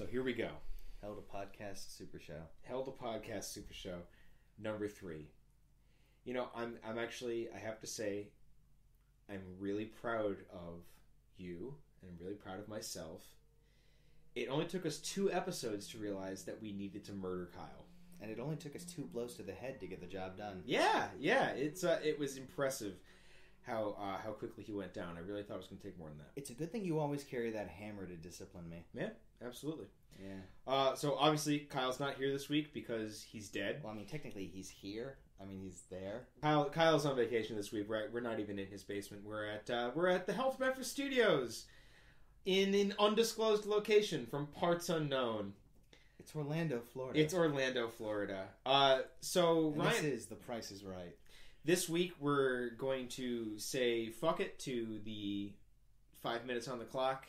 So here we go. Held a Podcast Super Show. Held a Podcast Super Show, number 3. You know, I'm actually, I have to say, I'm really proud of you, and I'm really proud of myself. It only took us 2 episodes to realize that we needed to murder Kyle. And it only took us 2 blows to the head to get the job done. Yeah. It was impressive how quickly he went down. I really thought it was going to take more than that. It's a good thing you always carry that hammer to discipline me. Yeah, absolutely. Yeah. So obviously Kyle's not here this week because he's dead. Well, I mean, technically he's here. I mean, he's there. Kyle's on vacation this week. We're not even in his basement. We're at the Health Breakfast Studios in an undisclosed location from parts unknown. It's Orlando, Florida. So and Ryan, this is The Price is Right. This week we're going to say fuck it to the 5 minutes on the clock.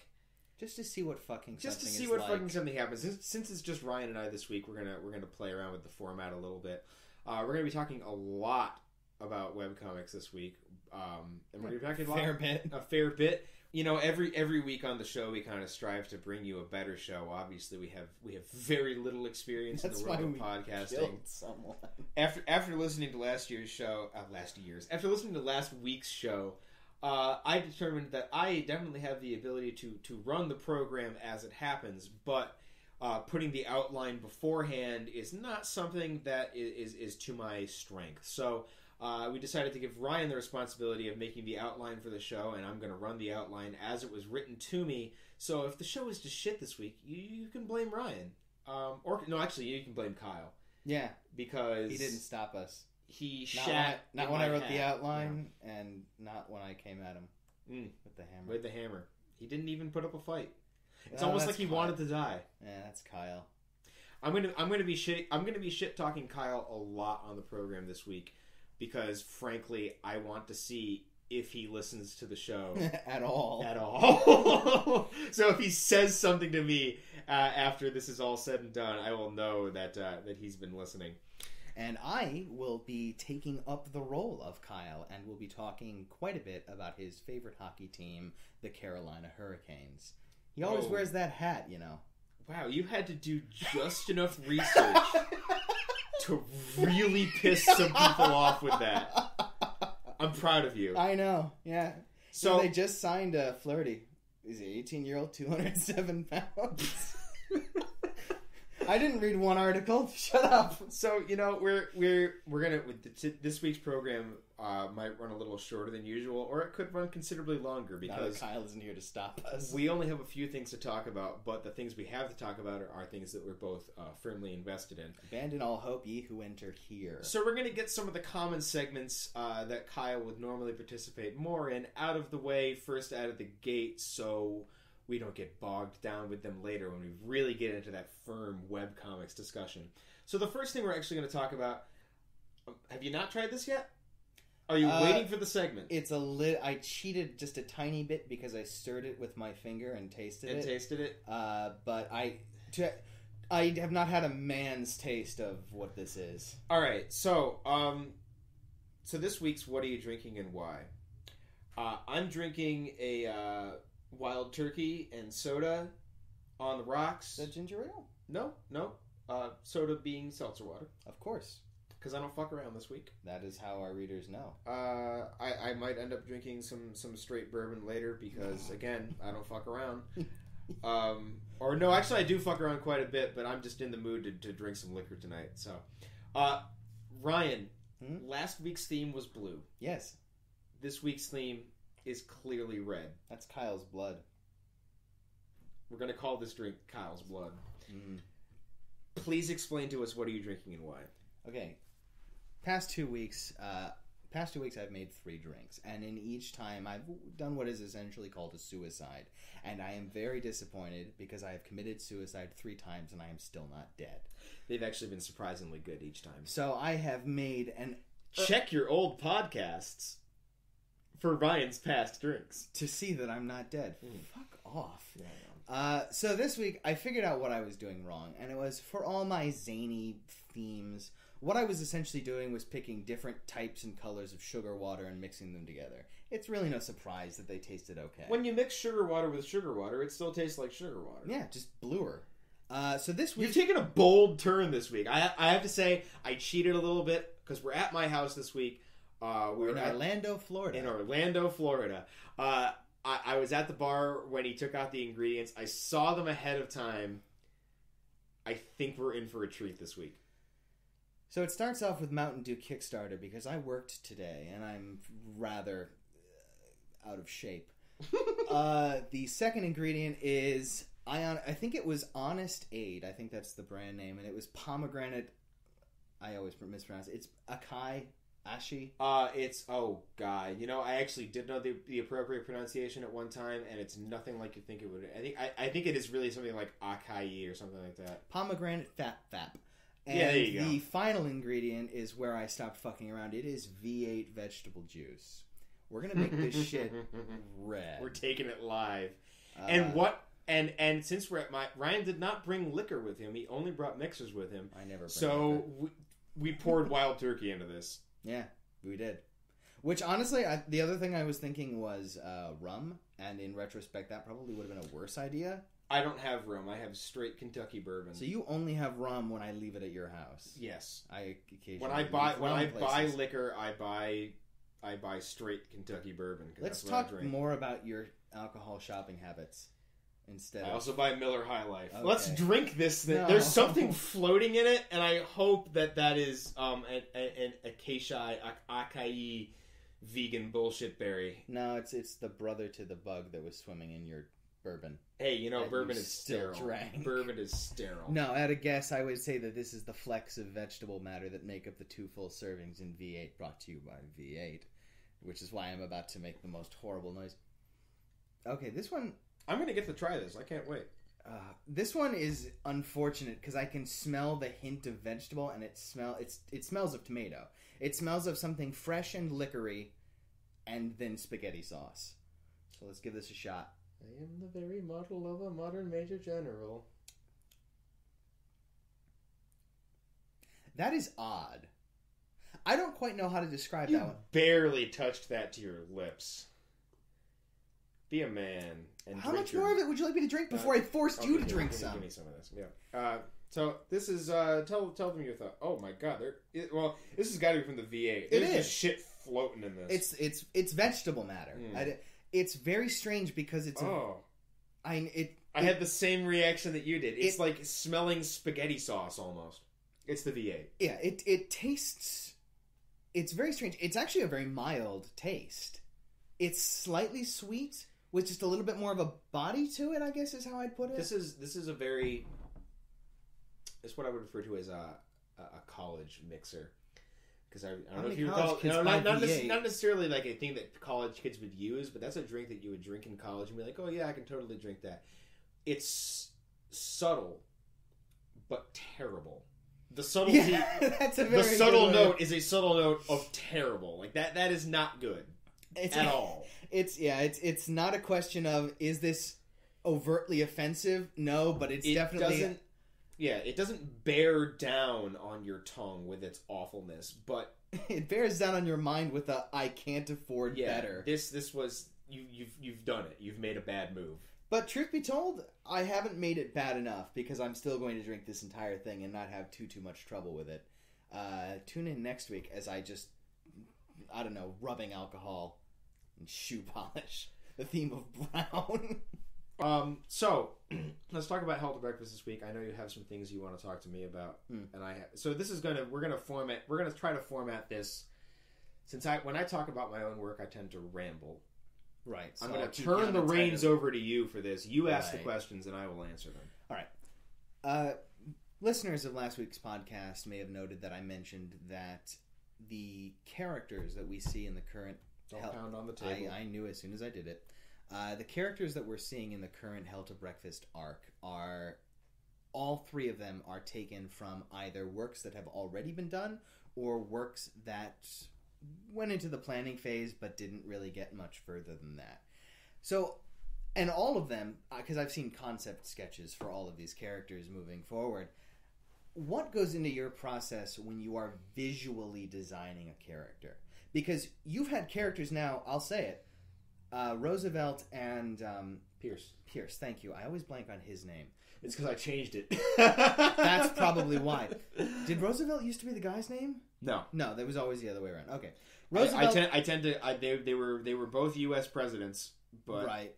Just to see what fucking something is like. Just to see what fucking something happens. Since it's just Ryan and I this week, we're gonna play around with the format a little bit. We're gonna be talking a lot about webcomics this week, and we're gonna be talking a fair bit. You know, every week on the show, we kind of strive to bring you a better show. Obviously, we have very little experience in the world of podcasting. Someone. After listening to last listening to last week's show, I determined that I definitely have the ability to run the program as it happens, but putting the outline beforehand is not something that is to my strength. So we decided to give Ryan the responsibility of making the outline for the show, and I'm going to run the outline as it was written to me. So if the show is just shit this week, you can blame Ryan. Or no, actually, you can blame Kyle. Yeah. Because he didn't stop us. He not when I wrote the outline, and not when I came at him with the hammer. With the hammer. He didn't even put up a fight. It's almost like he wanted to die. Yeah, that's Kyle. I'm gonna be shit talking Kyle a lot on the program this week because frankly I want to see if he listens to the show at all. So if he says something to me after this is all said and done, I will know that he's been listening. And I will be taking up the role of Kyle and will be talking quite a bit about his favorite hockey team, the Carolina Hurricanes. He always wears that hat, you know. Wow, you had to do just enough research to really piss some people off with that. I'm proud of you. I know, yeah. So they just signed Flaherty. He's an 18-year-old, 207 pounds. I didn't read one article. Shut up. So we're gonna this week's program might run a little shorter than usual, or it could run considerably longer because Kyle isn't here to stop us. We only have a few things to talk about, but the things we have to talk about are things that we're both firmly invested in. Abandon all hope, ye who enter here. So we're gonna get some of the common segments that Kyle would normally participate more in out of the way first out of the gate, so we don't get bogged down with them later when we really get into that firm webcomics discussion. So the first thing we're actually going to talk about, have you not tried this yet? Are you waiting for the segment? I cheated just a tiny bit because I stirred it with my finger and tasted it. But I have not had a man's taste of what this is. All right, so this week's What Are You Drinking and Why? I'm drinking a Wild Turkey and soda on the rocks. Is that ginger ale? No. Soda being seltzer water. Of course. Because I don't fuck around this week. That is how our readers know. I might end up drinking some straight bourbon later because, again, I don't fuck around. Or no, actually I do fuck around quite a bit, but I'm just in the mood to drink some liquor tonight. So, Ryan, last week's theme was blue. Yes. This week's theme is clearly red. That's Kyle's blood. We're going to call this drink Kyle's blood. Please explain to us what are you drinking and why. Okay. Past 2 weeks I've made 3 drinks, and in each time I've done what is essentially called a suicide, and I am very disappointed because I have committed suicide 3 times and I am still not dead. They've actually been surprisingly good each time. So I have made an... Check your old podcasts for Ryan's past drinks to see that I'm not dead. Fuck off. Yeah. So this week I figured out what I was doing wrong, and it was for all my zany themes. What I was essentially doing was picking different types and colors of sugar water and mixing them together. It's really no surprise that they tasted okay. When you mix sugar water with sugar water, it still tastes like sugar water. Yeah, just bluer. So this week... You've taken a bold turn this week. I have to say, I cheated a little bit because we're at my house this week. We're in Orlando, Florida. In Orlando, Florida. I was at the bar when he took out the ingredients. I saw them ahead of time. I think we're in for a treat this week. So it starts off with Mountain Dew Kickstarter because I worked today and I'm rather out of shape. The second ingredient is I think it was Honest Aid. I think that's the brand name, and it was pomegranate. I always mispronounce it. It's acai ashi. God. I actually did know the appropriate pronunciation at one time, and it's nothing like you think it would. I think it is really something like acai or something like that. Pomegranate fap. And yeah, there you go. The final ingredient is where I stopped fucking around. It is V8 vegetable juice. We're gonna make this shit red. We're taking it live. And since we're at Ryan did not bring liquor with him. He only brought mixers with him. I never. So we poured wild turkey into this. Yeah, we did. Which honestly, the other thing I was thinking was rum, and in retrospect, that probably would have been a worse idea. I don't have rum. I have straight Kentucky bourbon. So you only have rum when I leave it at your house. Yes. I occasionally when I buy liquor, I buy straight Kentucky bourbon. Let's talk more about your alcohol shopping habits instead. I also buy Miller High Life. Okay. Let's drink this thing. No. There's something floating in it, and I hope that is an acai vegan bullshit berry. No, it's the brother to the bug that was swimming in your bourbon. Hey, bourbon is still sterile. drank. Bourbon is sterile. No, at a guess, I would say that this is the flecks of vegetable matter that make up the 2 full servings in V8, brought to you by V8, which is why I'm about to make the most horrible noise. Okay, this one... I'm going to get to try this. I can't wait. This one is unfortunate because I can smell the hint of vegetable, and it smells of tomato. It smells of something fresh and liquory, and then spaghetti sauce. So let's give this a shot. I am the very model of a modern major general. That is odd. I don't quite know how to describe that one. You barely touched that to your lips. Be a man. And how much more of it would you like me to drink before I forced you to drink some? Give me some of this. Yeah. So this is tell them your thought. Oh my god, this has got to be from the V8. There's just shit floating in this. It's vegetable matter. It's very strange because it's I had the same reaction that you did. It's like smelling spaghetti sauce almost. It's the V8. Yeah, it tastes. It's very strange. It's actually a very mild taste. It's slightly sweet with just a little bit more of a body to it, I guess is how I'd put it. This is a very. It's what I would refer to as a college mixer. Because I don't know if you recall, not necessarily like a thing that college kids would use, but that's a drink that you would drink in college and be like, oh yeah, I can totally drink that. It's subtle, but terrible. The subtlety, that's a very the subtle note is a subtle note of terrible. Like that is not good at all. It's not a question of is this overtly offensive? No, but it definitely. It doesn't bear down on your tongue with its awfulness, but it bears down on your mind with a I can't afford better. This was you've done it. You've made a bad move. But truth be told, I haven't made it bad enough because I'm still going to drink this entire thing and not have too much trouble with it. Tune in next week as I don't know, rubbing alcohol and shoe polish. The theme of brown. So let's talk about Hell to Breakfast this week. I know you have some things you want to talk to me about, and I have. So this is we're gonna try to format this. Since when I talk about my own work, I tend to ramble. Right. So I'm going to turn the reins over to you for this. You ask the questions, and I will answer them. All right. Listeners of last week's podcast may have noted that I mentioned that the characters that we see in the current pound on the table. I knew as soon as I did it. The characters that we're seeing in the current Hell to Breakfast arc are all 3 of them are taken from either works that have already been done or works that went into the planning phase but didn't really get much further than that. So, and all of them, because I've seen concept sketches for all of these characters moving forward, what goes into your process when you are visually designing a character? Because you've had characters now, I'll say it, Roosevelt and Pierce. Pierce. Thank you. I always blank on his name. It's because I changed it. That's probably why. Did Roosevelt used to be the guy's name? No, that was always the other way around. Okay, Roosevelt. They were both U.S. presidents, but right.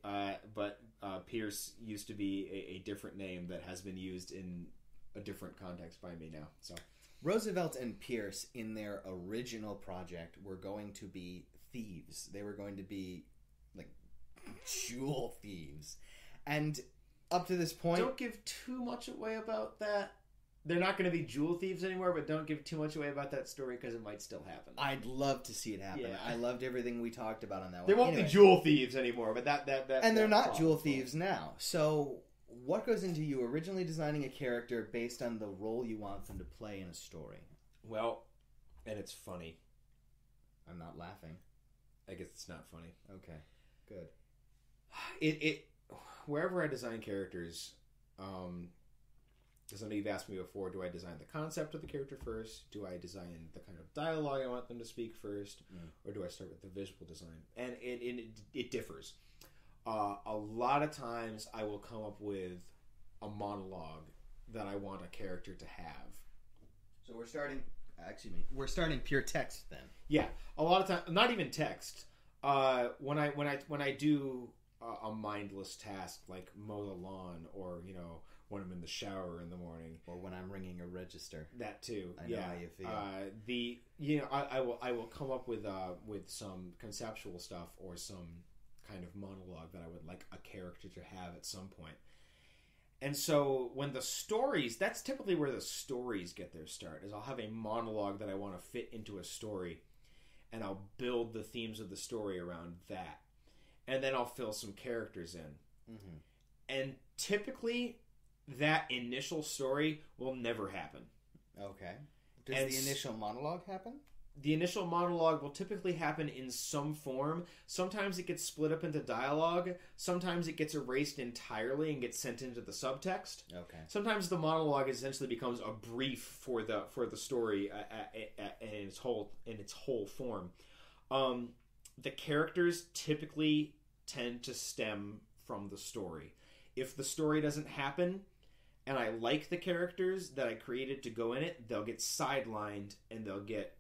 But Pierce used to be a different name that has been used in a different context by me now. So Roosevelt and Pierce, in their original project, were going to be thieves. They were going to be like jewel thieves, and up to this point, don't give too much away about that. They're not going to be jewel thieves anymore, but don't give too much away about that story because it might still happen. I'd love to see it happen. Yeah. I loved everything we talked about on that one. They won't be jewel thieves anymore, but that and they're not jewel thieves now. So what goes into you originally designing a character based on the role you want them to play in a story? Well, and it's funny. I'm not laughing. I guess it's not funny. Okay, good. It wherever I design characters, somebody you've asked me before, do I design the concept of the character first? Do I design the kind of dialogue I want them to speak first? Or do I start with the visual design? And it differs. A lot of times I will come up with a monologue that I want a character to have. So we're starting pure text then. Yeah, a lot of times, not even text. When I do a mindless task like mow the lawn, or when I'm in the shower in the morning, or when I'm ringing a register. That too. I know how you feel. I will come up with some conceptual stuff or some kind of monologue that I would like a character to have at some point. And so when the stories, that's typically where the stories get their start, is I'll have a monologue that I want to fit into a story, and I'll build the themes of the story around that. And then I'll fill some characters in. Mm-hmm. And typically, that initial story will never happen. Okay. Does the initial monologue happen? The initial monologue will typically happen in some form. Sometimes it gets split up into dialogue. Sometimes it gets erased entirely and gets sent into the subtext. Okay. Sometimes the monologue essentially becomes a brief for the story in its whole form. The characters typically tend to stem from the story. If the story doesn't happen, and I like the characters that I created to go in it, they'll get sidelined and they'll get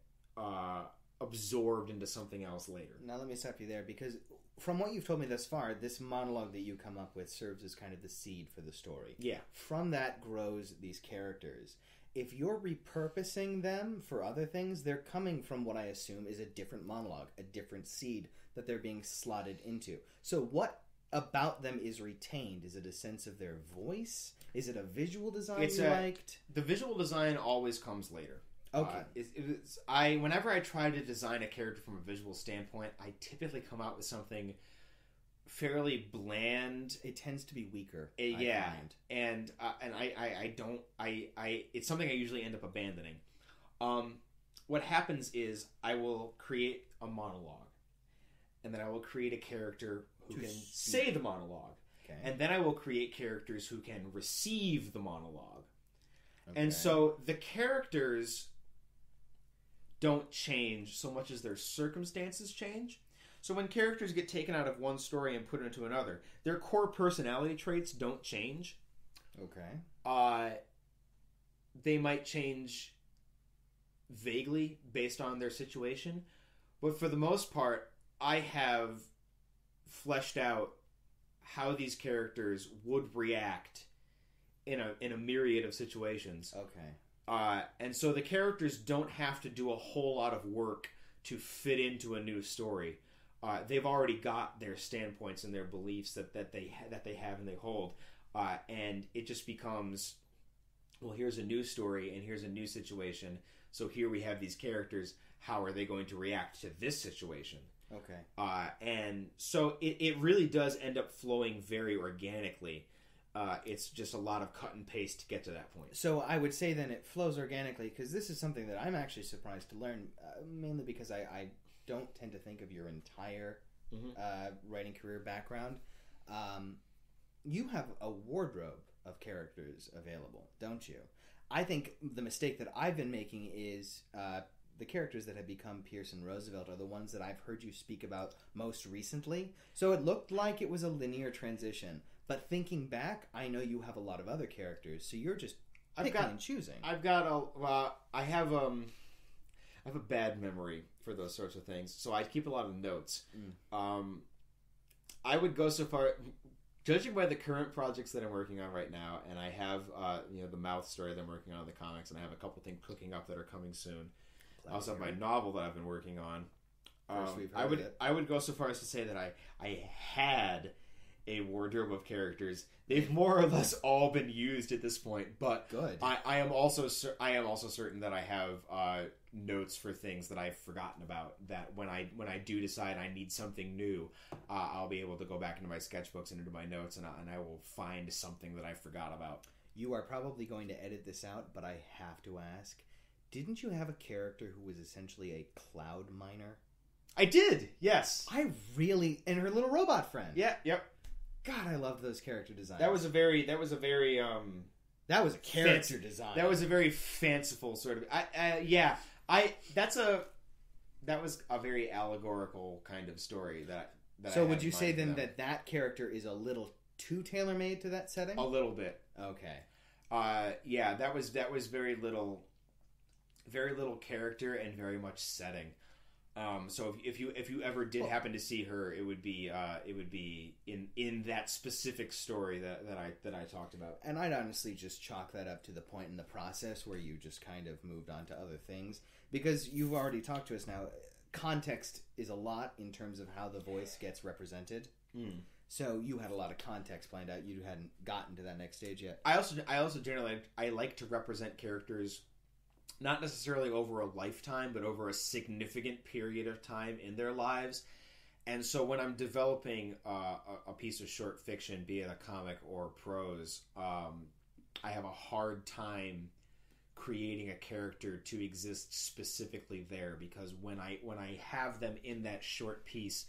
absorbed into something else later. Now let me stop you there, because from what you've told me thus far, this monologue that you come up with serves as kind of the seed for the story. Yeah. From that grows these characters. If you're repurposing them for other things, they're coming from what I assume is a different monologue, a different seed that they're being slotted into. So what about them is retained? Is it a sense of their voice? Is it a visual design you liked? The visual design always comes later. Okay. Whenever I try to design a character from a visual standpoint, I typically come out with something fairly bland. It tends to be weaker. Yeah, and I don't. It's something I usually end up abandoning. What happens is I will create a monologue, and then I will create a character who can say the monologue, and then I will create characters who can receive the monologue, and so the characters don't change so much as their circumstances change. So when characters get taken out of one story and put into another, their core personality traits don't change. Okay. They might change vaguely based on their situation, but for the most part, I have fleshed out how these characters would react in a myriad of situations. Okay. And so the characters don't have to do a whole lot of work to fit into a new story. They've already got their standpoints and their beliefs that they have and they hold, and it just becomes, well, here's a new story and here's a new situation. So here we have these characters. How are they going to react to this situation? Okay. And so it really does end up flowing very organically. It's just a lot of cut and paste to get to that point. So I would say then it flows organically, because this is something that I'm actually surprised to learn, mainly because I don't tend to think of your entire writing career background. You have a wardrobe of characters available, don't you? I think the mistake that I've been making is the characters that have become Pierce and Roosevelt are the ones that I've heard you speak about most recently. So it looked like it was a linear transition. But thinking back, I know you have a lot of other characters, so you're just picking and choosing. I have a bad memory for those sorts of things, so I keep a lot of notes. I would go so far, judging by the current projects that I'm working on right now, and I have the mouth story that I'm working on, the comics, and I have a couple things cooking up that are coming soon. I also have my novel that I've been working on. I would go so far as to say that I had a wardrobe of characters. They've more or less all been used at this point, but good. I am also certain that I have notes for things that I've forgotten about. That when I do decide I need something new, I'll be able to go back into my sketchbooks and into my notes, and I will find something that I forgot about. You are probably going to edit this out, but I have to ask: didn't you have a character who was essentially a cloud miner? I did. Yes. And her little robot friend. Yeah. Yep. God, I loved those character designs. That was a very That was a character design. That was a very fanciful sort of. That was a very allegorical kind of story that. So would you say then that character is a little too tailor-made to that setting? A little bit. Okay. That was very little character and very much setting. So if you ever did happen to see her, it would be in that specific story that I talked about. And I'd honestly just chalk that up to the point in the process where you just kind of moved on to other things, because you've already talked to us now. Context is a lot in terms of how the voice gets represented. So you had a lot of context planned out. You hadn't gotten to that next stage yet. I also generally I like to represent characters not necessarily over a lifetime, but over a significant period of time in their lives. And so when I'm developing a piece of short fiction, be it a comic or prose, I have a hard time creating a character to exist specifically there, because when I have them in that short piece,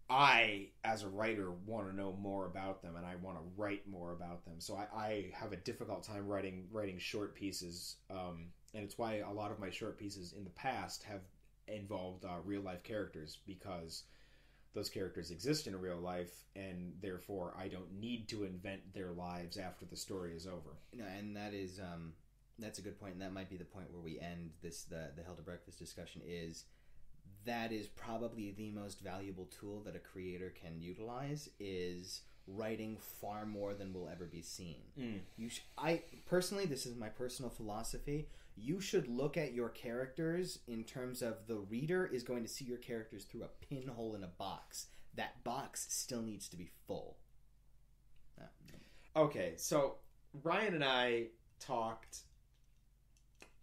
I, as a writer, want to know more about them, and I want to write more about them. So I have a difficult time writing short pieces, and it's why a lot of my short pieces in the past have involved real-life characters, because those characters exist in real life, and therefore I don't need to invent their lives after the story is over. And that is that's a good point, and that might be the point where we end the Hell to Breakfast discussion. That is probably the most valuable tool that a creator can utilize, is writing far more than will ever be seen. I personally, this is my personal philosophy, you should look at your characters in terms of the reader is going to see your characters through a pinhole in a box. That box still needs to be full. Okay, so Ryan and I talked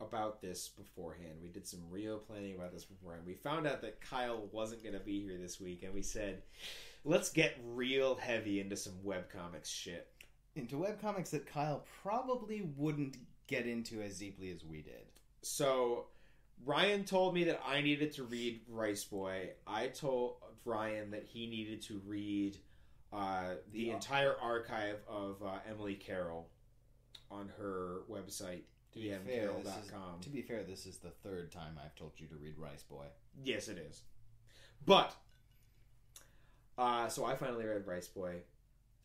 about this beforehand. We did some real planning about this beforehand. We found out that Kyle wasn't going to be here this week, and we said, let's get real heavy into some webcomics shit. Into webcomics that Kyle probably wouldn't get into as deeply as we did. So Ryan told me that I needed to read Riceboy. I told Ryan that he needed to read the entire archive of Emily Carroll on her website, dmcarroll.com. To be fair, this is the third time I've told you to read Riceboy. Yes, it is. But so I finally read Riceboy.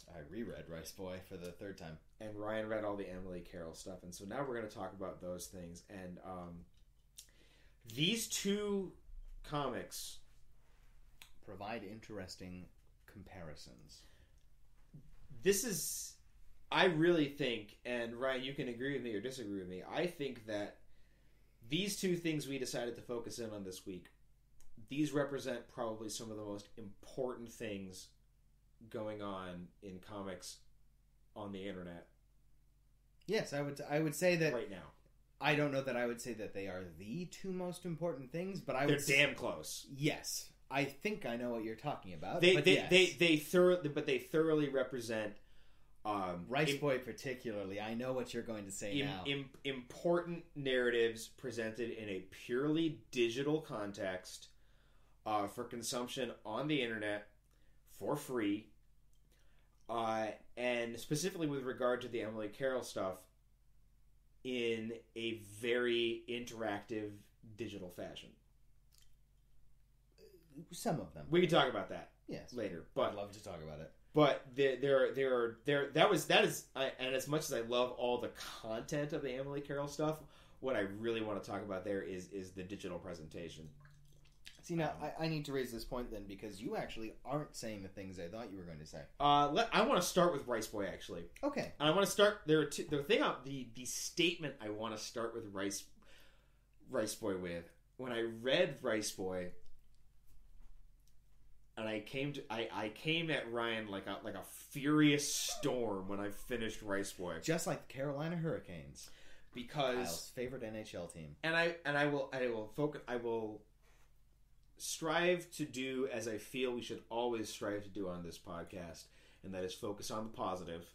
I reread Riceboy for the third time. And Ryan read all the Emily Carroll stuff. And so now we're going to talk about those things. And these two comics provide interesting comparisons. I really think, and Ryan, you can agree with me or disagree with me, I think that these two things we decided to focus in on this week, these represent probably some of the most important things going on in comics on the internet. Yes, I would say that right now. I don't know that I would say that they are the two most important things, but they're damn close. Yes, I think I know what you're talking about. They thoroughly represent Riceboy particularly. I know what you're going to say now. Important narratives presented in a purely digital context for consumption on the internet for free. And specifically with regard to the Emily Carroll stuff, in a very interactive, digital fashion. Some of them. We can talk about that later. But I'd love to talk about it. But and as much as I love all the content of the Emily Carroll stuff, what I really want to talk about there is the digital presentation. See, now, I need to raise this point then, because you actually aren't saying the things I thought you were going to say. I want to start with Riceboy, actually. Okay. And I want to start, the statement I want to start with Riceboy with. When I read Riceboy, and I came at Ryan like a furious storm when I finished Riceboy. Just like the Carolina Hurricanes. Because Kyle's favorite NHL team. And I will strive to do as I feel we should always strive to do on this podcast, and that is focus on the positive.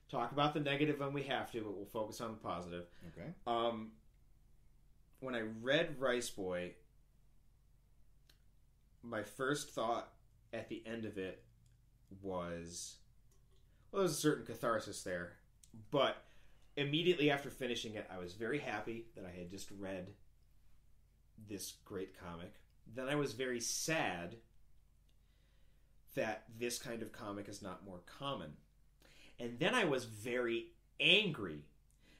Talk about the negative when we have to, but we'll focus on the positive. Okay. When I read Riceboy, my first thought at the end of it was, well, there was a certain catharsis there, but immediately after finishing it, I was very happy that I had just read this great comic. Then I was very sad that this kind of comic is not more common. And then I was very angry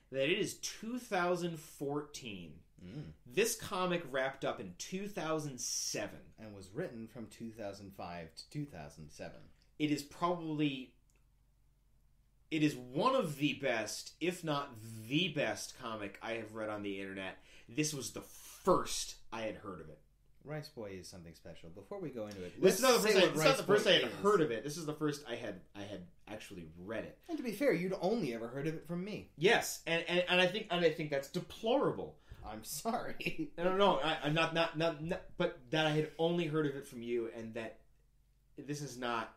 that it is 2014. This comic wrapped up in 2007. And was written from 2005 to 2007. It is one of the best, if not the best comic I have read on the internet. This was the first I had heard of it. Riceboy is something special. Before we go into it, this is not the first I had heard of it. This is the first I had actually read it. And to be fair, you'd only ever heard of it from me. Yes, and I think that's deplorable. I'm sorry. No, I'm not, but that I had only heard of it from you, and that this is not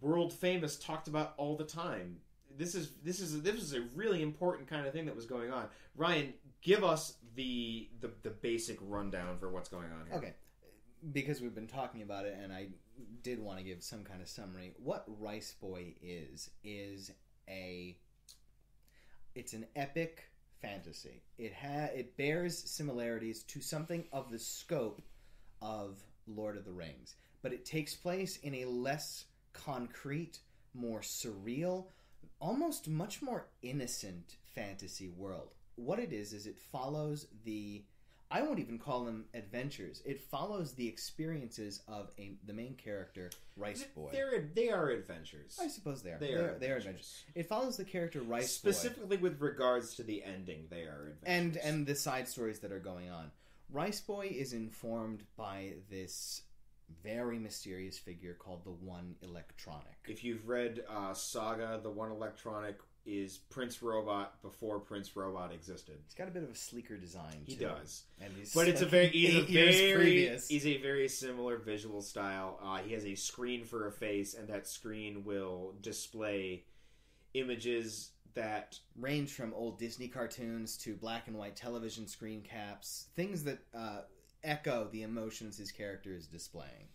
world famous, talked about all the time. This is a really important kind of thing that was going on. Ryan, give us the basic rundown for what's going on here. Okay, because we've been talking about it, and I did want to give some kind of summary. What Riceboy is it's an epic fantasy. It bears similarities to something of the scope of Lord of the Rings, but it takes place in a less concrete, more surreal, almost much more innocent fantasy world. What it is it follows I won't even call them adventures. It follows the experiences of the main character, Riceboy. They are adventures. I suppose they are. They are adventures. It follows the character Riceboy. Specifically with regards to the ending, they are adventures. And the side stories that are going on. Riceboy is informed by this very mysterious figure called the One Electronic. If you've read Saga, the One Electronic is Prince Robot before Prince Robot existed. He's got a bit of a sleeker design, too. He does. And he's he's a very similar visual style. He has a screen for a face, and that screen will display images that range from old Disney cartoons to black and white television screen caps, things that echo the emotions his character is displaying.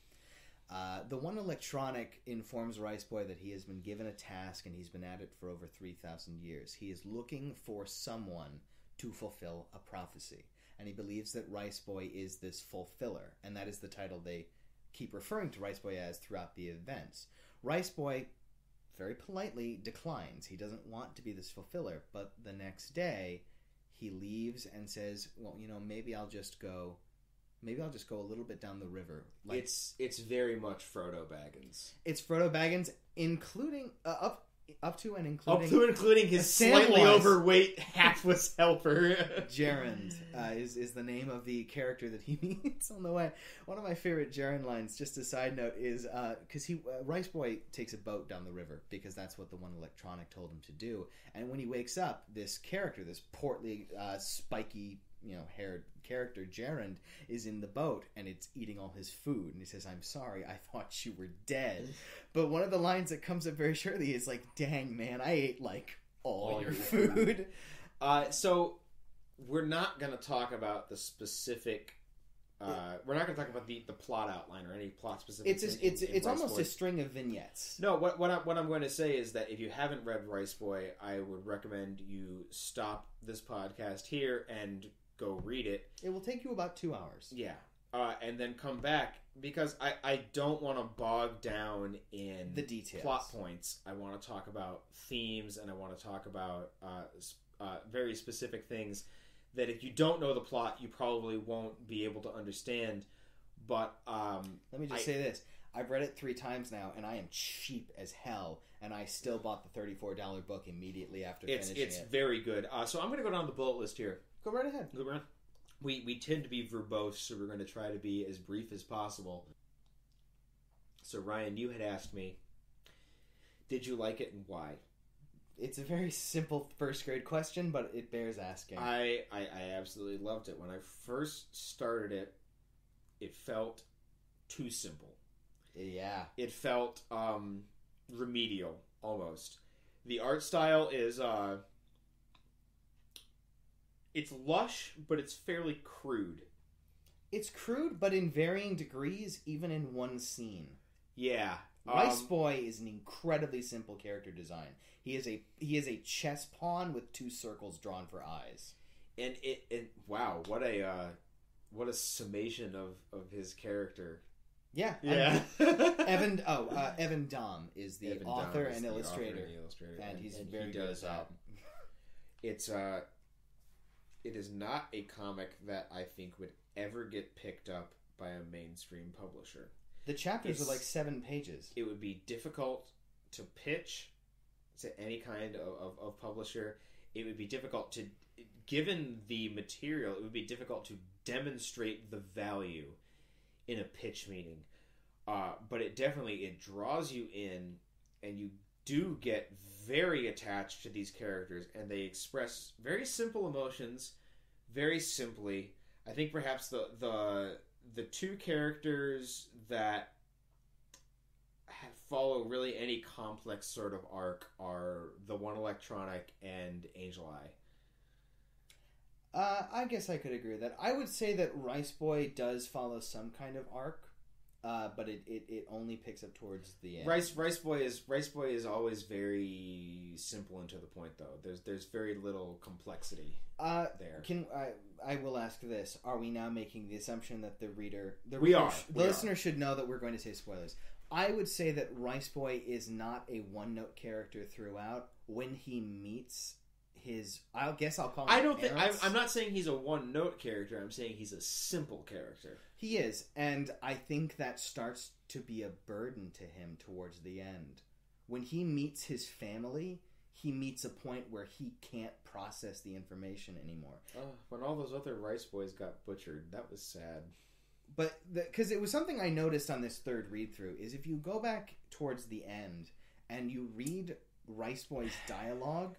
The One Electronic informs Riceboy that he has been given a task, and he's been at it for over 3,000 years. He is looking for someone to fulfill a prophecy, and he believes that Riceboy is this fulfiller, and that is the title they keep referring to Riceboy as throughout the events. Riceboy very politely declines. He doesn't want to be this fulfiller, but the next day he leaves and says, well, maybe I'll just go a little bit down the river. It's very much Frodo Baggins. It's Frodo Baggins, including up to and including his slightly overweight hapless helper. Gerund is the name of the character that he meets on the way. One of my favorite Gerund lines, just a side note, is because Riceboy takes a boat down the river because that's what the One Electronic told him to do. And when he wakes up, this character, this portly, spiky, haired character, Gerund, is in the boat, and it's eating all his food, and he says, "I'm sorry, I thought you were dead." But one of the lines that comes up very shortly is like, "Dang, man, I ate like all your food." So we're not going to talk about the specific we're not going to talk about the plot outline or any plot specific. It's almost a string of vignettes. No, what I'm going to say is that if you haven't read Riceboy, I would recommend you stop this podcast here and go read it. It will take you about 2 hours. Yeah. And then come back, because I don't want to bog down in the details, plot points. I want to talk about themes, and I want to talk about very specific things that if you don't know the plot, you probably won't be able to understand. But let me just say this. I've read it 3 times now, and I am cheap as hell, and I still bought the $34 book immediately after finishing it. It's very good. So I'm going to go down the bullet list here. Go right ahead. Go right. We tend to be verbose, so we're going to try to be as brief as possible. So, Ryan, you had asked me, did you like it and why? It's a very simple first grade question, but it bears asking. I absolutely loved it. When I first started it, it felt too simple. Yeah. It felt remedial, almost. The art style is... it's lush, but it's fairly crude. It's crude, but in varying degrees, even in one scene. Yeah. Riceboy is an incredibly simple character design. He is a chess pawn with 2 circles drawn for eyes. And wow, what a summation of his character. Yeah. Evan Dahm is the author and illustrator. And he's very good at that. It is not a comic that I think would ever get picked up by a mainstream publisher. The chapters are like 7 pages. It would be difficult to pitch to any kind of publisher. It would be difficult to, given the material, it would be difficult to demonstrate the value in a pitch meeting. But it draws you in, and you do get very attached to these characters, and they express very simple emotions very simply. I think perhaps the 2 characters that follow really any complex sort of arc are the One Electronic and Angel Eye. I guess I could agree with that. I would say that Riceboy does follow some kind of arc, but it only picks up towards the end. Riceboy is always very simple and to the point, though. There's very little complexity there. I will ask this: are we now making the assumption that the listener should know that we're going to say spoilers? I would say that Riceboy is not a one-note character throughout. When he meets I guess I'll call him I'm not saying he's a one-note character. I'm saying he's a simple character. He is, and I think that starts to be a burden to him towards the end. When he meets his family, he meets a point where he can't process the information anymore. When all those other Riceboys got butchered, that was sad. But because it was something I noticed on this 3rd read-through, is if you go back towards the end and you read Riceboy's dialogue,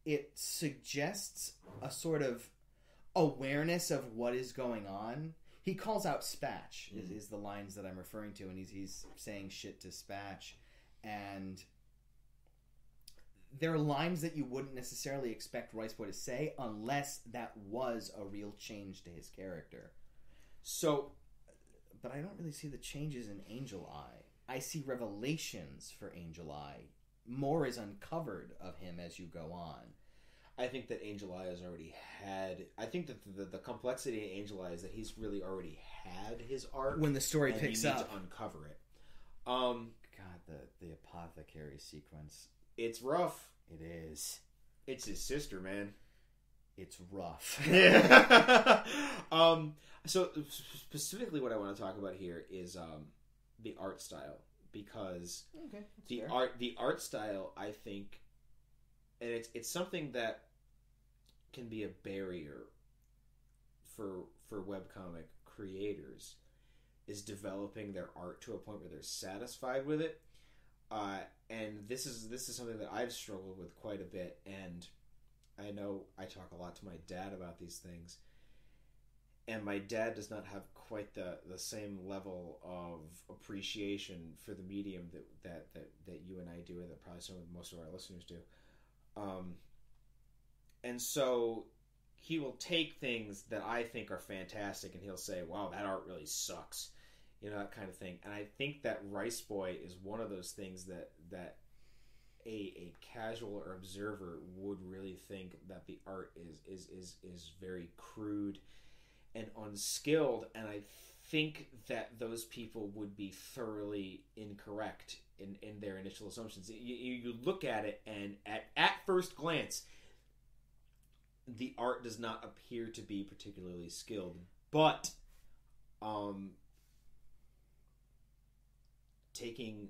it suggests a sort of awareness of what is going on. He calls out Spatch, is the lines that I'm referring to, and he's saying shit to Spatch. And there are lines that you wouldn't necessarily expect Riceboy to say unless that was a real change to his character. So, but I don't really see the changes in Angel Eye. I see revelations for Angel Eye. More is uncovered of him as you go on. I think that Angel Eye has already had... I think that the complexity in Angel Eye is that he's really already had his arc. When the story picks up. You need to uncover it. God, the apothecary sequence. It's rough. It is. It's his sister, man. It's rough. So specifically what I want to talk about here is the art style, because the art style, I think, and it's something that can be a barrier for webcomic creators, is developing their art to a point where they're satisfied with it. And this is something that I've struggled with quite a bit, and I know I talk a lot to my dad about these things, and my dad does not have quite the same level of appreciation for the medium that you and I do, and that probably most of our listeners do. And so he will take things that I think are fantastic, and he'll say, "Wow, that art really sucks," that kind of thing. And I think that Riceboy is one of those things that a casual or observer would really think that the art is very crude and unskilled, and I think that those people would be thoroughly incorrect in their initial assumptions. You look at it, and at first glance, the art does not appear to be particularly skilled, but taking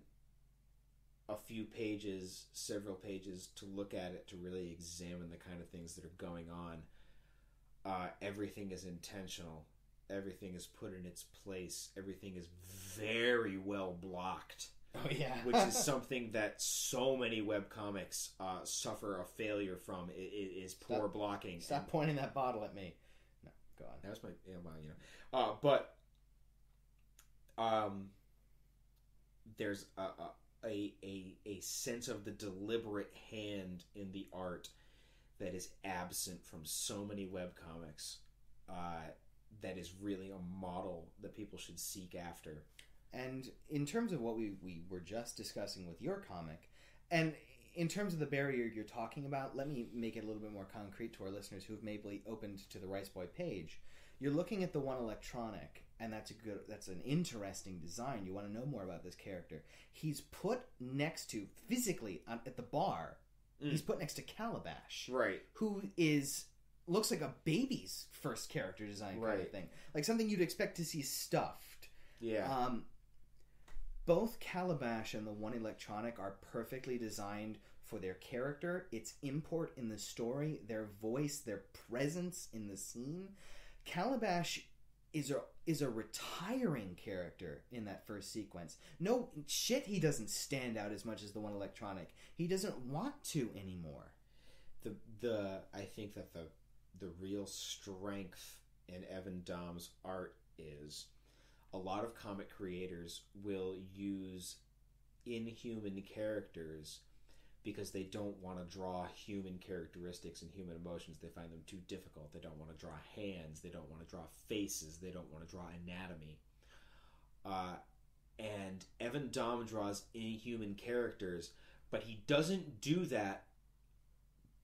a few pages, several pages to look at it, to really examine the kind of things that are going on, everything is intentional. Everything is put in its place. Everything is very well blocked. Oh, yeah. Which is something that so many webcomics suffer a failure from, is poor blocking. Stop pointing that bottle at me. No, go on. That was my... Yeah, well, you know. But there's a sense of the deliberate hand in the art that is absent from so many webcomics, that is really a model that people should seek after. And in terms of what we were just discussing with your comic, and in terms of the barrier you're talking about, let me make it a little bit more concrete to our listeners who've maybe opened to the Riceboy page. You're looking at the one electronic, and that's an interesting design. You want to know more about this character. He's put next to, physically, at the bar, he's put next to Calabash. Right. Who looks like a baby's first character design kind of thing. Like something you'd expect to see stuffed. Yeah. Both Calabash and the one electronic are perfectly designed for their character, its import in the story, their voice, their presence in the scene. Calabash is a retiring character in that first sequence. No shit, he doesn't stand out as much as the one electronic. He doesn't want to anymore. I think that the real strength in Evan Dahm's art is a lot of comic creators will use inhuman characters because they don't want to draw human characteristics and human emotions. They find them too difficult. They don't want to draw hands. They don't want to draw faces. They don't want to draw anatomy. And Evan Dahm draws inhuman characters, but he doesn't do that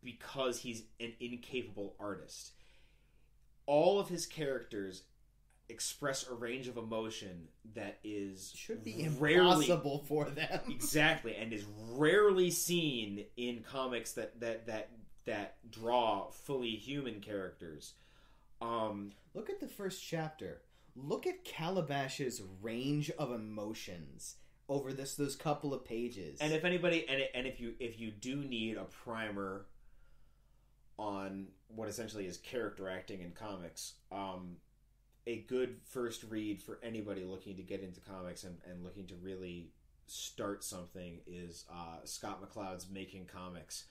because he's an incapable artist. All of his characters express a range of emotion that should be impossible for them. Exactly, and is rarely seen in comics that draw fully human characters. Look at the first chapter. Look at Calabash's range of emotions over those couple of pages. And if anybody, and if you do need a primer on what essentially is character acting in comics, a good first read for anybody looking to get into comics and looking to really start something is Scott McCloud's Making Comics.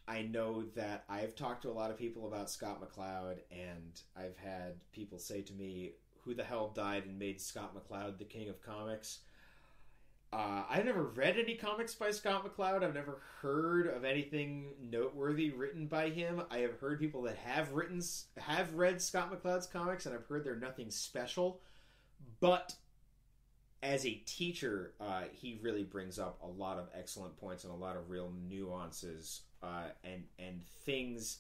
I know that I've talked to a lot of people about Scott McCloud, and I've had people say to me, who the hell died and made Scott McCloud the king of comics? I've never read any comics by Scott McCloud. I've never heard of anything noteworthy written by him. I have heard people that have read Scott McCloud's comics, and I've heard they're nothing special. But as a teacher, he really brings up a lot of excellent points and a lot of real nuances and things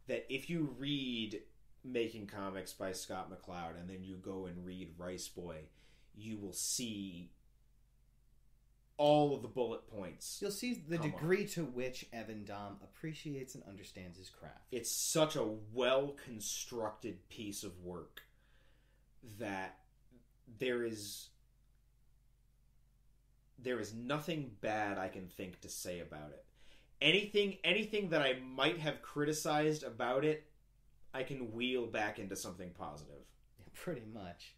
that if you read Making Comics by Scott McCloud and then you go and read Riceboy, you will see all of the bullet points. You'll see the degree to which Evan Dahm appreciates and understands his craft. It's such a well-constructed piece of work that there is nothing bad I can think to say about it. Anything that I might have criticized about it, I can wheel back into something positive. Yeah, pretty much.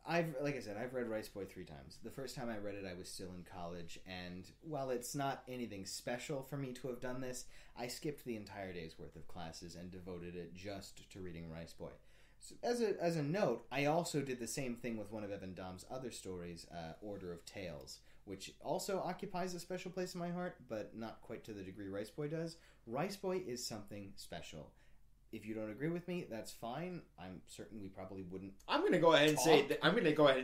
Like I said, I've read Riceboy 3 times. The first time I read it, I was still in college, and while it's not anything special for me to have done this, I skipped the entire day's worth of classes and devoted it just to reading Riceboy. So as a note, I also did the same thing with one of Evan Dahm's other stories, Order of Tales, which also occupies a special place in my heart, but not quite to the degree Riceboy does. Riceboy is something special. If you don't agree with me, that's fine. I'm certain we probably wouldn't. I'm going to go ahead and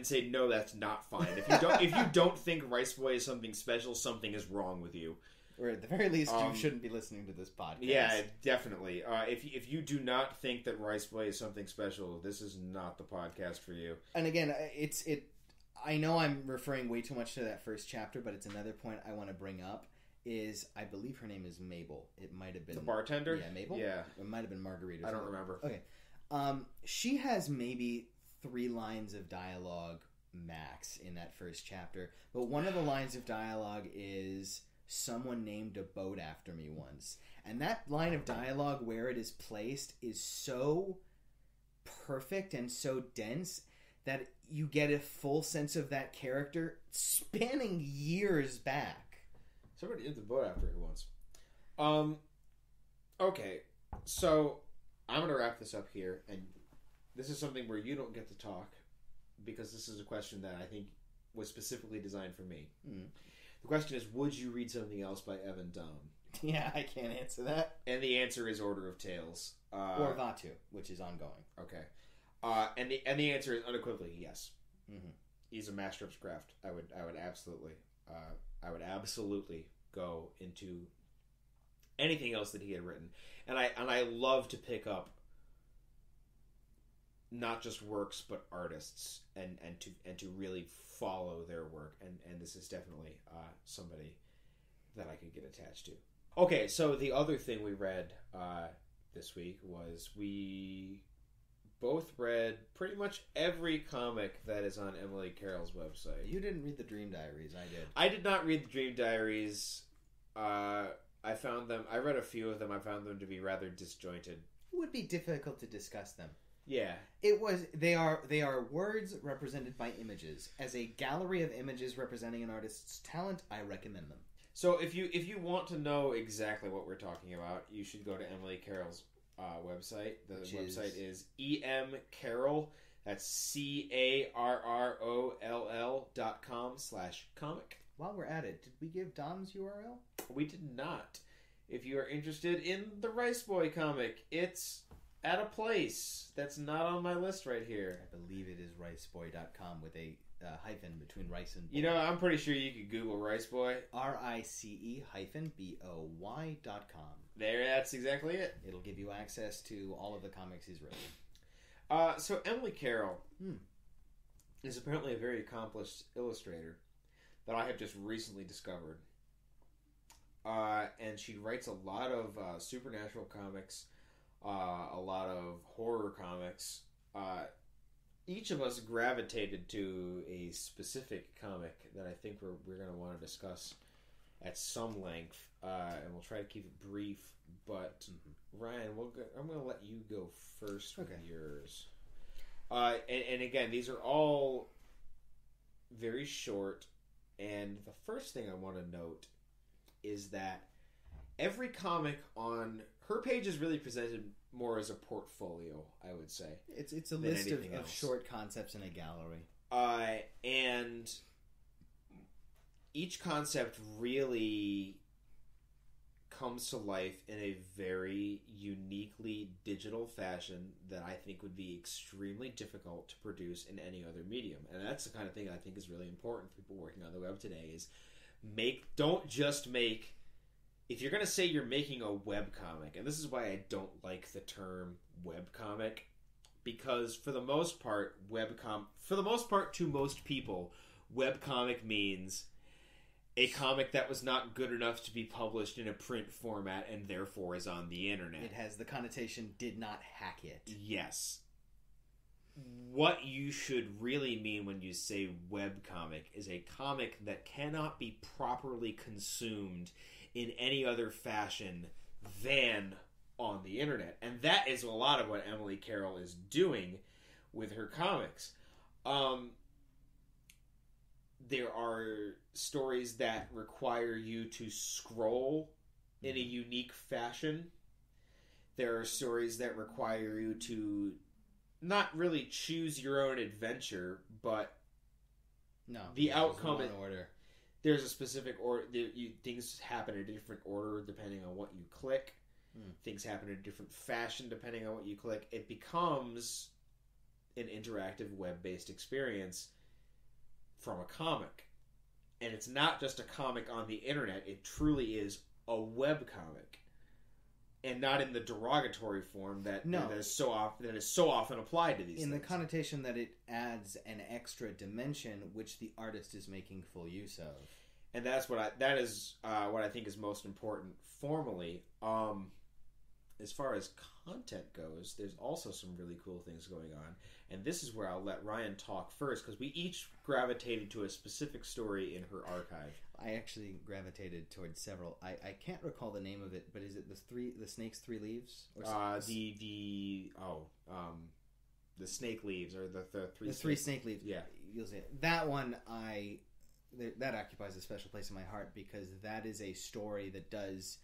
say no. That's not fine. If you don't think Riceboy is something special, something is wrong with you. Or at the very least, you shouldn't be listening to this podcast. Yeah, definitely. If you do not think that Riceboy is something special, this is not the podcast for you. And again, I know I'm referring way too much to that first chapter, but it's another point I want to bring up. I believe her name is Mabel. It might have been... The bartender? Yeah, Mabel? Yeah. It might have been Margarita. I don't remember. Okay. She has maybe 3 lines of dialogue max in that first chapter. But one of the lines of dialogue is, someone named a boat after me once. And that line of dialogue, where it is placed, is so perfect and so dense that you get a full sense of that character spanning years back. Somebody named the boat after her once. Okay, so I'm going to wrap this up here, and this is something where you don't get to talk, because this is a question that I think was specifically designed for me. Mm. The question is, would you read something else by Evan Dahm? Yeah, I can't answer that. And the answer is Order of Tales. Or Vatu, which is ongoing. Okay. And the answer is unequivocally yes. Mm-hmm. He's a master of his craft. I would absolutely go into anything else that he had written. And I love to pick up not just works but artists and to really follow their work, and this is definitely somebody that I could get attached to. Okay, so the other thing we read this week was we both read pretty much every comic that is on Emily Carroll's website. You didn't read the Dream Diaries, I did. I did not read the Dream Diaries. I read a few of them. I found them to be rather disjointed. It would be difficult to discuss them. Yeah. They are words represented by images. As a gallery of images representing an artist's talent, I recommend them. So if you want to know exactly what we're talking about, you should go to Emily Carroll's website. The website is emcarroll. That's carroll.com/comic. While we're at it, did we give Dahm's URL? We did not. If you are interested in the Riceboy comic, it's at a place that's not on my list right here. I believe it is riceboy.com with a hyphen between rice and boy. You know, I'm pretty sure you could Google Riceboy. RICE-BOY.com. There, that's exactly it. It'll give you access to all of the comics he's written. So Emily Carroll is apparently a very accomplished illustrator that I have just recently discovered. And she writes a lot of supernatural comics, a lot of horror comics. Each of us gravitated to a specific comic that I think we're going to want to discuss at some length, and we'll try to keep it brief. But Ryan, I'm going to let you go first with yours. And again, these are all very short. And the first thing I want to note is that every comic on her page is really presented more as a portfolio, I would say. It's a list of short concepts in a gallery. And each concept really comes to life in a very uniquely digital fashion that I think would be extremely difficult to produce in any other medium. And that's the kind of thing I think is really important for people working on the web today is don't just make... If you're going to say you're making a webcomic, and this is why I don't like the term webcomic, because for the most part, to most people, webcomic means a comic that was not good enough to be published in a print format and therefore is on the internet. It has the connotation, did not hack it. Yes. What you should really mean when you say webcomic is a comic that cannot be properly consumed in any other fashion than on the internet. And that is a lot of what Emily Carroll is doing with her comics. There are stories that require you to scroll in a unique fashion. There are stories that require you to not really choose your own adventure, but the outcome in order. There's a specific order. Things happen in a different order depending on what you click. Things happen in a different fashion depending on what you click. It becomes an interactive web-based experience from a comic. And it's not just a comic on the internet. It truly is a webcomic. And not in the derogatory form that is so often applied to these things. In the connotation that it adds an extra dimension which the artist is making full use of. And that is what I think is most important formally. As far as content goes, there's also some really cool things going on. And this is where I'll let Ryan talk first, because we each gravitated to a specific story in her archive. I actually gravitated towards several. I can't recall the name of it, but is it the Snake's Three Leaves? Or the Snake Leaves, or the three Snake Leaves. Yeah, you'll see it. That one that occupies a special place in my heart, because that is a story that does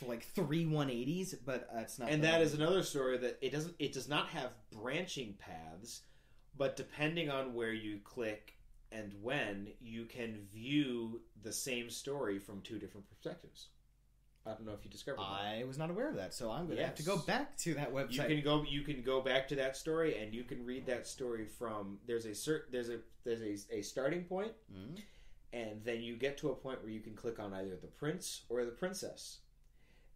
like 3 180s, but it's not. And that is another story that it does not have branching paths, but depending on where you click and when, you can view the same story from 2 different perspectives. I don't know if you discovered that. I was not aware of that, so I'm going to have to go back to that website. You can go back to that story, and you can read that story from there's a starting point, and then you get to a point where you can click on either the prince or the princess.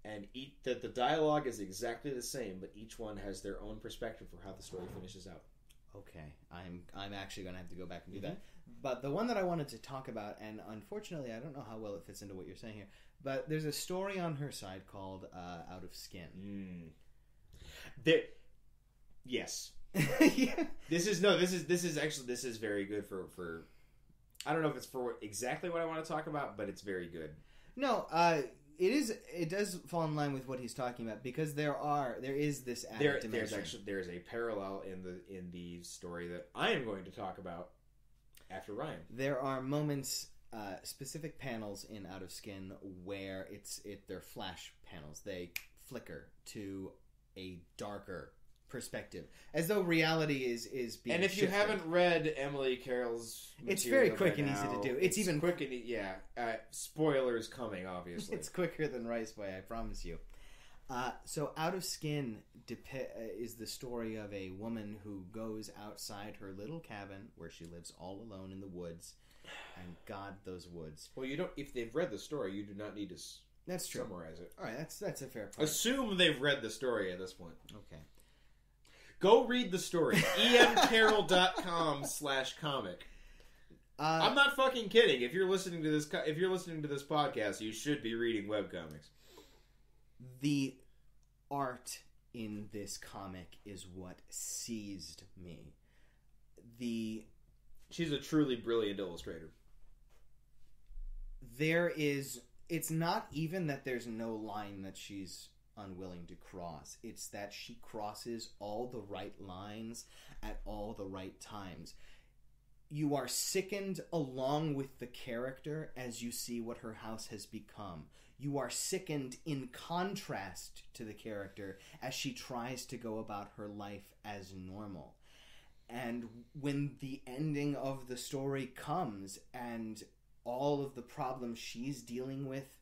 And the dialogue is exactly the same, but each one has their own perspective for how the story finishes out. Okay, I'm actually going to have to go back and do that. But the one that I wanted to talk about, and unfortunately I don't know how well it fits into what you're saying here, but there's a story on her side called Out of Skin. Yes. Yeah. This is very good for I don't know if it's for exactly what I want to talk about, but it's very good. No, it does fall in line with what he's talking about, because there is this added dimension. There's a parallel in the story that I am going to talk about after Ryan. There are moments, specific panels in Out of Skin where they're flash panels. They flicker to a darker perspective, as though reality is being And if shifted. you haven't read Emily Carroll's material, it's very quick and easy to do. It's even quick and spoilers coming, obviously. It's quicker than Riceboy, I promise you. So Out of Skin is the story of a woman who goes outside her little cabin where she lives all alone in the woods, and God, those woods. Well, you don't. If they've read the story, you do not need to. That's true. Summarize it. All right, that's a fair point. Assume they've read the story at this point. Okay. Go read the story. emcarroll.com/comic. I'm not fucking kidding. If you're listening to this podcast, you should be reading webcomics. The art in this comic is what seized me. She's a truly brilliant illustrator. It's not even that there's no line that she's unwilling to cross. It's that she crosses all the right lines at all the right times. You are sickened along with the character as you see what her house has become. You are sickened in contrast to the character as she tries to go about her life as normal. And when the ending of the story comes and all of the problems she's dealing with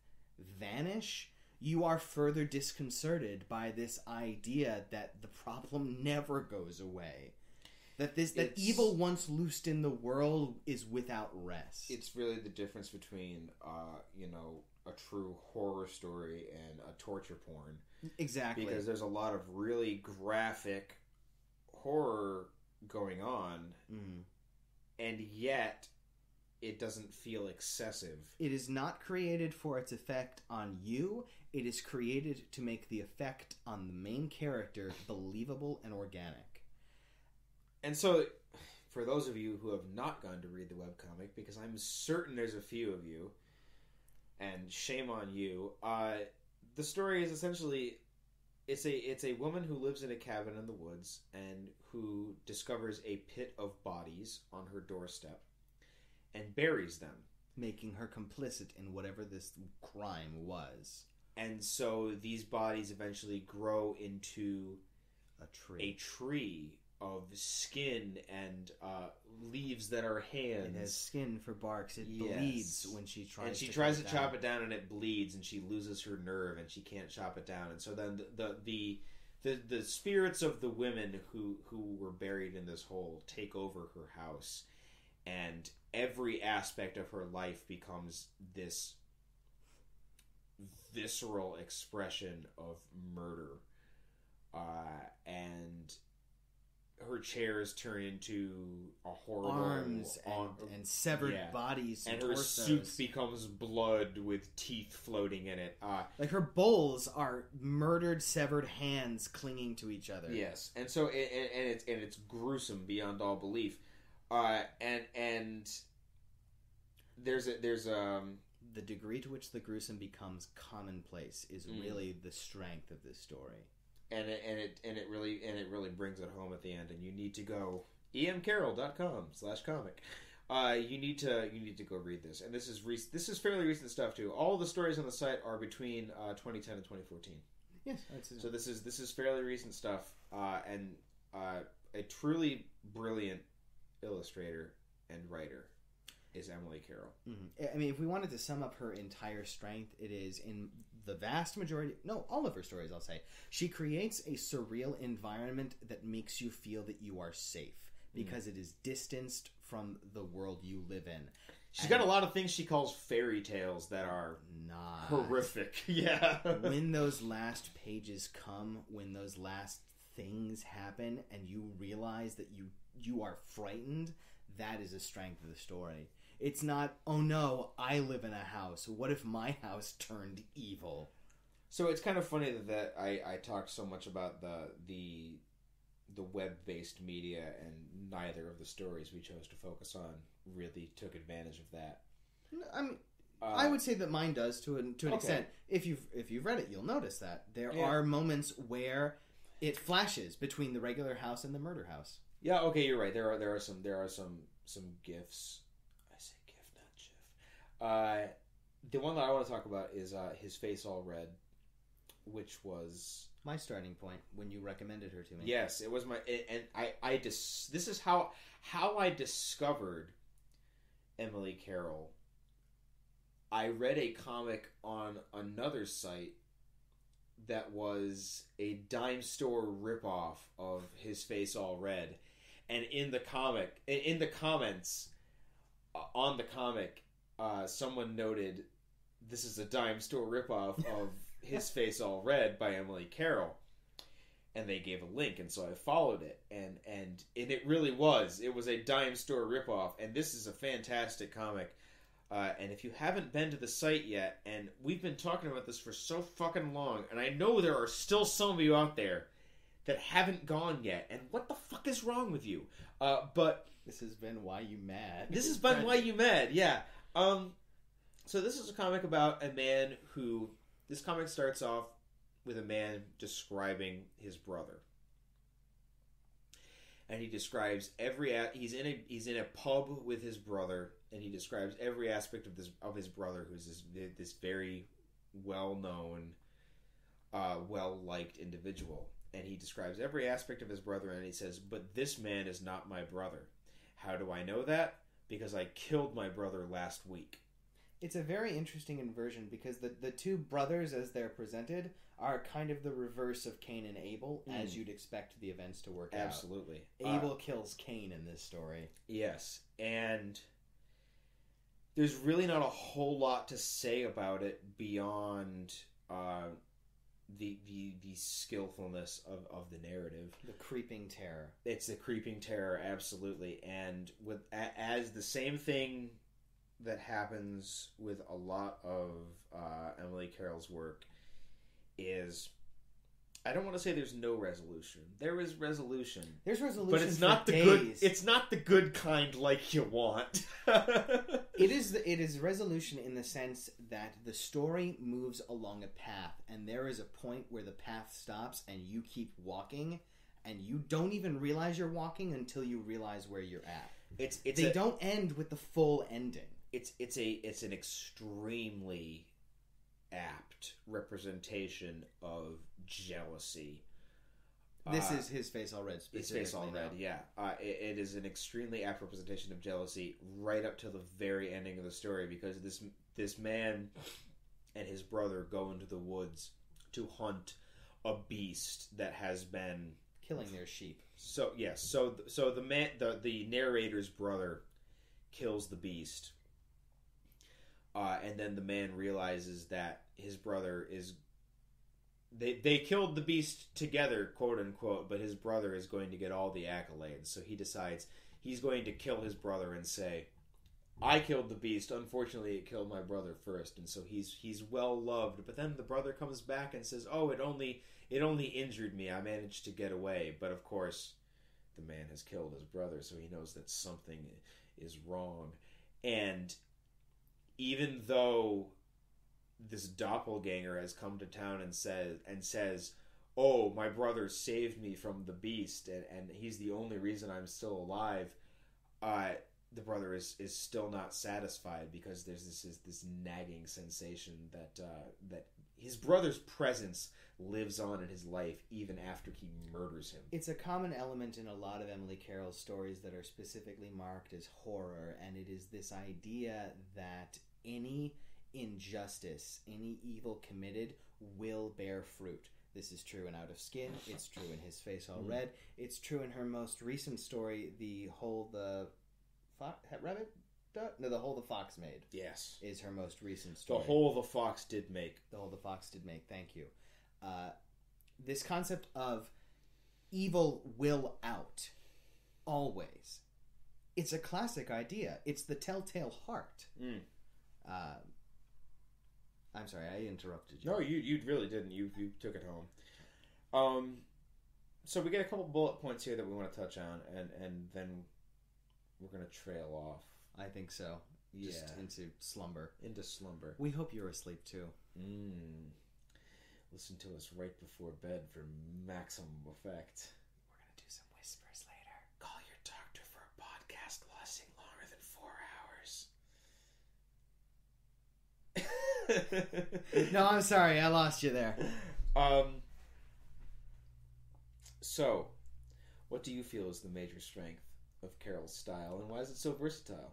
vanish, you are further disconcerted by this idea that the problem never goes away. That evil once loosed in the world is without rest. It's really the difference between, a true horror story and a torture porn. Exactly. Because there's a lot of really graphic horror going on, and yet it doesn't feel excessive. It is not created for its effect on you. It is created to make the effect on the main character believable and organic. And so, for those of you who have not gone to read the webcomic, because I'm certain there's a few of you, and shame on you, the story is essentially, it's a woman who lives in a cabin in the woods and who discovers a pit of bodies on her doorstep and buries them, making her complicit in whatever this crime was. And so these bodies eventually grow into a tree skin and leaves that are hands. It has skin for barks. It bleeds when she tries. And she tries to chop it down, and it bleeds, and she loses her nerve, and she can't chop it down. And so then the spirits of the women who were buried in this hole take over her house, and every aspect of her life becomes this visceral expression of murder, and her chairs turn into a horrible arms and severed bodies and torsos. Her soup becomes blood with teeth floating in it. Like her bowls are murdered, severed hands clinging to each other. Yes, and so it's gruesome beyond all belief. And there's the degree to which the gruesome becomes commonplace is really the strength of this story. And it really brings it home at the end. And you need to go emcarroll.com/comic. You need to go read this. And this is fairly recent stuff too. All the stories on the site are between 2010 and 2014. Yes, so this is fairly recent stuff. And a truly brilliant illustrator and writer is Emily Carroll. Mm-hmm. I mean, if we wanted to sum up her entire strength, it is in the vast majority, all of her stories, I'll say, she creates a surreal environment that makes you feel that you are safe because it is distanced from the world you live in. She's got a lot of things she calls fairy tales that are horrific. Yeah. When those last pages come, when those last things happen, and you realize that you are frightened, that is a strength of the story. It's not, oh no, I live in a house. What if my house turned evil? So it's kind of funny that I talked so much about the web-based media, and neither of the stories we chose to focus on really took advantage of that. I mean, I would say that mine does to an extent. If you've read it, you'll notice that there are moments where it flashes between the regular house and the murder house. Yeah, okay, you're right. There are some gifs. I say gif, not gif. The one that I want to talk about is His Face All Red, which was my starting point when you recommended her to me. Yes, it was this is how I discovered Emily Carroll. I read a comic on another site that was a dime store ripoff of His Face All Red, and in the comments on the comic, someone noted, "This is a dime store ripoff of His Face All Red by Emily Carroll," and they gave a link, and so I followed it, and it really was. It was a dime store ripoff, and this is a fantastic comic. And if you haven't been to the site yet, and we've been talking about this for so fucking long, and I know there are still some of you out there that haven't gone yet, and what the fuck is wrong with you? But this has been Why You Mad. This has been Why You Mad, yeah. So this is a comic about a man who... This comic starts off with a man describing his brother. And he describes he's in a pub with his brother, and he describes every aspect of his brother, who's this very well-known, well-liked individual. And he describes every aspect of his brother, and he says, "But this man is not my brother. How do I know that? Because I killed my brother last week." It's a very interesting inversion, because the two brothers, as they're presented, are kind of the reverse of Cain and Abel, as you'd expect the events to work out. Absolutely. Abel kills Cain in this story. Yes, and there's really not a whole lot to say about it beyond the skillfulness of the narrative. The creeping terror. It's the creeping terror, absolutely. And as the same thing that happens with a lot of Emily Carroll's work is, I don't want to say there's no resolution. There is resolution. There's resolution, but it's not the good. It's not the good kind like you want. It is resolution in the sense that the story moves along a path, and there is a point where the path stops, and you keep walking, and you don't even realize you're walking until you realize where you're at. They don't end with the full ending. It's an extremely apt representation of jealousy This is His Face All Red specifically. His Face All Red, yeah. It is an extremely apt representation of jealousy right up to the very ending of the story, because this man and his brother go into the woods to hunt a beast that has been killing their sheep. So yes, so the narrator's brother kills the beast, and then the man realizes that his brother is. They killed the beast together, quote unquote, but his brother is going to get all the accolades. So he decides he's going to kill his brother and say, "I killed the beast. Unfortunately, it killed my brother first." And so he's well loved. But then the brother comes back and says, "Oh, it only injured me. I managed to get away." But of course, the man has killed his brother, so he knows that something is wrong. And even though this doppelganger has come to town and says, "Oh, my brother saved me from the beast, and he's the only reason I'm still alive," the brother is still not satisfied, because there's this nagging sensation that his brother's presence lives on in his life even after he murders him. It's a common element in a lot of Emily Carroll's stories that are specifically marked as horror, and it is this idea that any injustice, any evil committed, will bear fruit. This is true in Out of Skin. It's true in His Face All Red. It's true in her most recent story, The Hole the Fox Made. Yes, is her most recent story. The Hole the Fox Did Make. The Hole the Fox Did Make. Thank you. This concept of evil will out, always. It's a classic idea. It's the telltale heart. I'm sorry, I interrupted you. No, you really didn't. You took it home. So we get a couple bullet points here that we want to touch on, and then we're going to trail off. I think so. Just into slumber. We We hope you're asleep too. Listen to us right before bed for maximum effect. We're going to do some whispers later. Call your doctor for a podcast lasting longer than 4 hours. No, I'm sorry. I lost you there. So, what do you feel is the major strength of Carol's style, and why is it so versatile?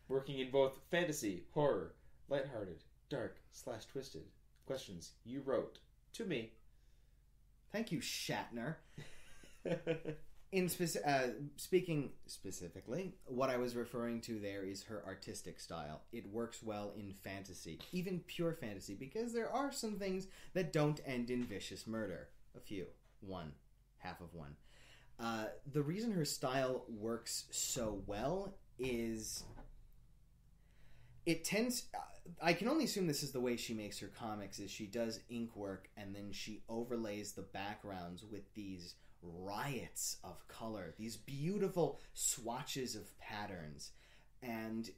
Working in both fantasy, horror, lighthearted, dark/twisted. Questions you wrote to me. Thank you, Shatner. Speaking specifically, what I was referring to there is her artistic style. It works well in fantasy, even pure fantasy, because there are some things that don't end in vicious murder. A few. Half of one. The reason her style works so well is it tends... I can only assume this is the way she makes her comics, is she does ink work and then she overlays the backgrounds with these riots of color, these beautiful swatches of patterns, and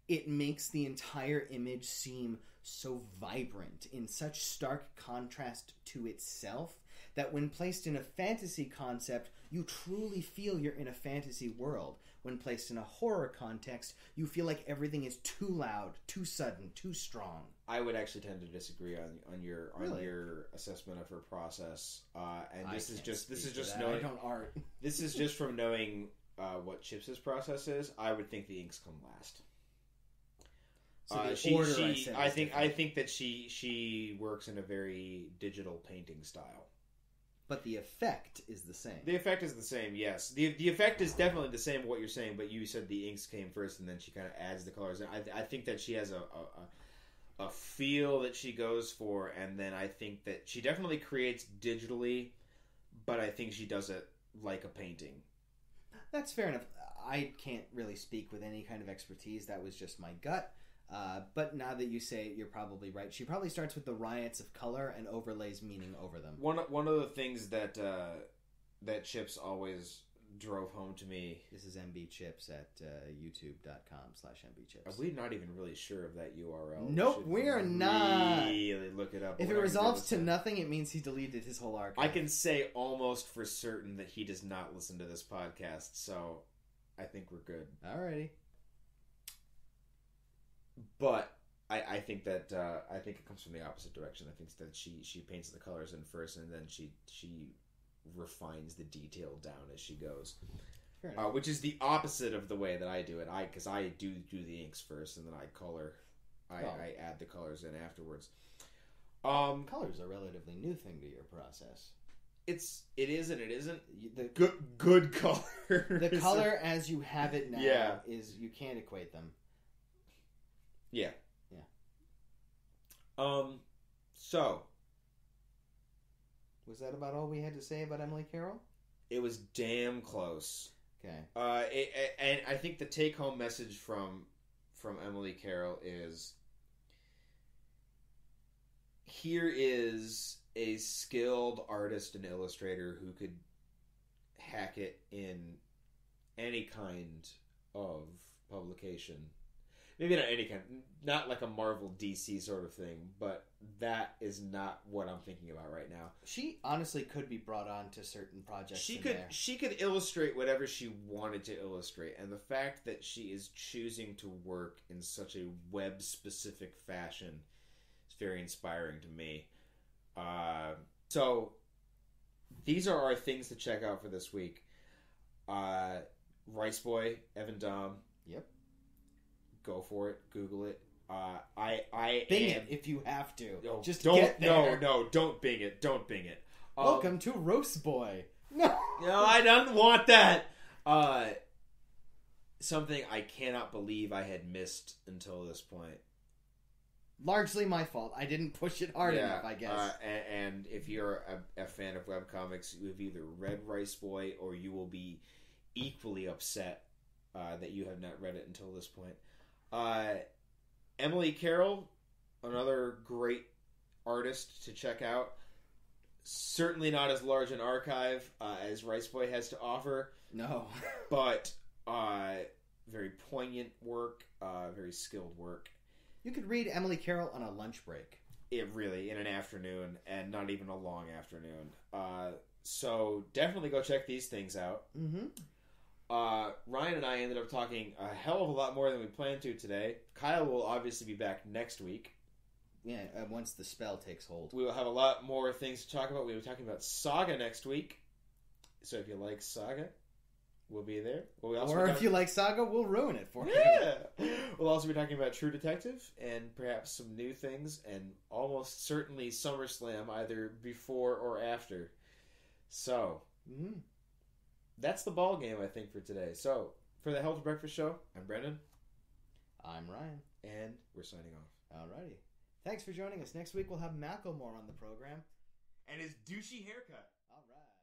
it makes the entire image seem so vibrant, in such stark contrast to itself, that when placed in a fantasy concept, you truly feel you're in a fantasy world. When placed in a horror context, you feel like everything is too loud, too sudden, too strong. I would actually tend to disagree on your assessment of her process. And this is just knowing. I don't art. This is just from knowing what Chips's process is. I would think the inks come last. So I think that she works in a very digital painting style. But the effect is the same. The effect is the same, yes. The effect is definitely the same what you're saying, but you said the inks came first and then she kind of adds the colors. And I think that she has a feel that she goes for, and then I think that she definitely creates digitally, but I think she does it like a painting. That's fair enough. I can't really speak with any kind of expertise. That was just my gut. But now that you say it, you're probably right. She probably starts with the riots of color and overlays meaning over them. One of the things that Chips always drove home to me... This is MB Chips at youtube.com/MBChips. Are we not even really sure of that URL? Nope, we're not. Really look it up. If it resolves to nothing, it means he deleted his whole archive. I can say almost for certain that he does not listen to this podcast, so I think we're good. Alrighty. But I think that it comes from the opposite direction. I think that she paints the colors in first, and then she refines the detail down as she goes. Fair enough. Which is the opposite of the way that I do it. Because I do the inks first, and then I color. I add the colors in afterwards. Color's a relatively new thing to your process. It is and it isn't. The good color. The color as you have it now is you can't equate them. Yeah. Yeah. So was that about all we had to say about Emily Carroll? It was damn close. Okay. And I think the take-home message from Emily Carroll is, here is a skilled artist and illustrator who could hack it in any kind of publication. Maybe not any kind, not like a Marvel DC sort of thing, but that is not what I'm thinking about right now. She honestly could be brought on to certain projects. She could illustrate whatever she wanted to illustrate, and the fact that she is choosing to work in such a web specific fashion is very inspiring to me. So these are our things to check out for this week. Riceboy, Evan Dahm. Yep. Go for it. Google it. Bing it if you have to. No, just don't, get there. No, don't Bing it. Don't Bing it. Welcome to Riceboy. No, I don't want that. Something I cannot believe I had missed until this point. Largely my fault. I didn't push it hard enough, I guess. And if you're a fan of webcomics, you have either read Riceboy or you will be equally upset that you have not read it until this point. Emily Carroll, another great artist to check out. Certainly not as large an archive as Riceboy has to offer. No. But very poignant work, very skilled work. You could read Emily Carroll on a lunch break. It really, in an afternoon, and not even a long afternoon. So definitely go check these things out. Mm-hmm. Ryan and I ended up talking a hell of a lot more than we planned to today. Kyle will obviously be back next week. Yeah, once the spell takes hold. We will have a lot more things to talk about. We'll be talking about Saga next week. So if you like Saga, we'll be there. Or if you like Saga, we'll ruin it for you. Yeah! We'll also be talking about True Detective and perhaps some new things and almost certainly SummerSlam either before or after. So... Mm-hmm. That's the ball game, I think, for today. So, for the Health Breakfast Show, I'm Brendan. I'm Ryan. And we're signing off. Alrighty. Thanks for joining us. Next week we'll have Macklemore on the program. And his douchey haircut. Alright.